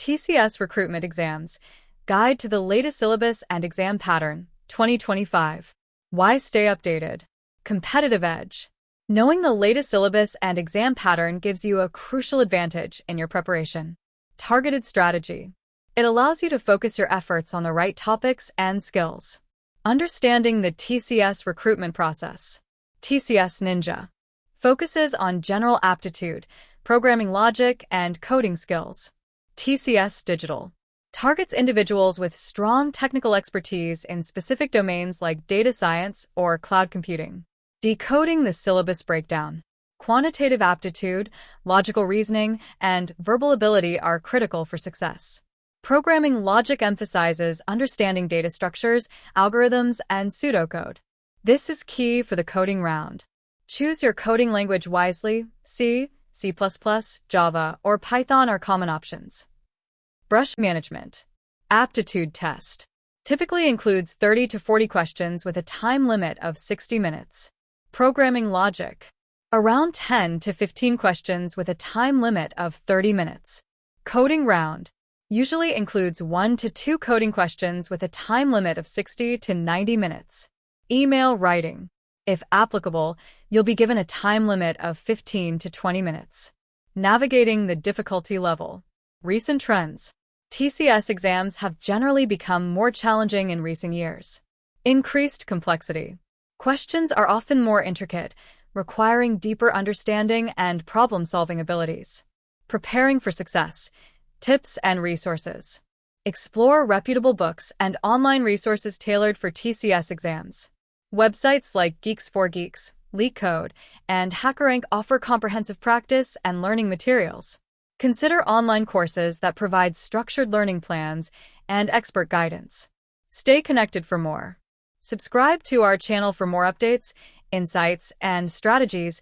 TCS Recruitment Exams, Guide to the Latest Syllabus and Exam Pattern, 2025. Why stay updated? Competitive edge. Knowing the latest syllabus and exam pattern gives you a crucial advantage in your preparation. Targeted strategy. It allows you to focus your efforts on the right topics and skills. Understanding the TCS recruitment process. TCS Ninja focuses on general aptitude, programming logic, and coding skills. TCS Digital targets individuals with strong technical expertise in specific domains like data science or cloud computing. Decoding the syllabus breakdown. Quantitative aptitude, logical reasoning, and verbal ability are critical for success. Programming logic emphasizes understanding data structures, algorithms, and pseudocode. This is key for the coding round. Choose your coding language wisely. C, C++, Java, or Python are common options. Brush management. Aptitude test typically includes 30 to 40 questions with a time limit of 60 minutes. Programming logic. Around 10 to 15 questions with a time limit of 30 minutes. Coding round usually includes 1 to 2 coding questions with a time limit of 60 to 90 minutes. Email writing. If applicable, you'll be given a time limit of 15 to 20 minutes. Navigating the difficulty level. Recent trends. TCS exams have generally become more challenging in recent years. Increased complexity. Questions are often more intricate, requiring deeper understanding and problem-solving abilities. Preparing for success. Tips and resources. Explore reputable books and online resources tailored for TCS exams. Websites like Geeks for Geeks, LeetCode, and HackerRank offer comprehensive practice and learning materials. Consider online courses that provide structured learning plans and expert guidance. Stay connected for more. Subscribe to our channel for more updates, insights, and strategies